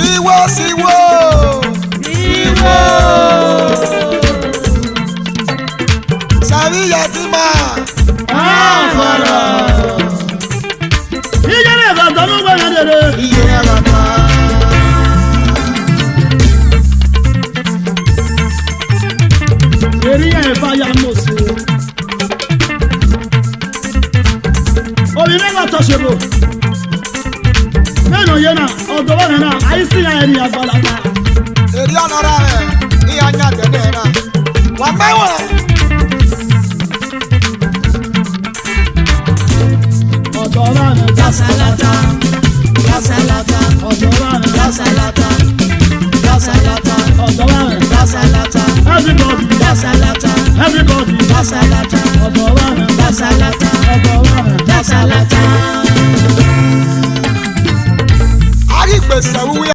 Siwo. Sari yatima. Afara. Ijele bàtà ló gbà yẹn dèrè. Iye bàtà. Eri yẹn fa ya mọ̀ sí. Omi mẹ́ta tọ̀ṣẹ̀ bò. Mẹ́nu yẹn na ọ̀dọ̀ wọn nana àyíṣí yẹn ni àgbàlagbà. Eri ọ̀nọ́ra rẹ̀ ní anya dẹ̀dẹ̀ náà. Wà mẹ́wọ̀. Ọ̀dọ̀ wọn ni Gasalata, gasalata, ọ̀dọ̀ wọn ni gasalata, gasalata, ọ̀dọ̀ wọn ni gasalata, everybody gasalata, gasalata ọ̀dọ̀ wọn ni gasalata, ọ̀dọ̀ wọn ni. gasalata. Àrígbèsè wúwí.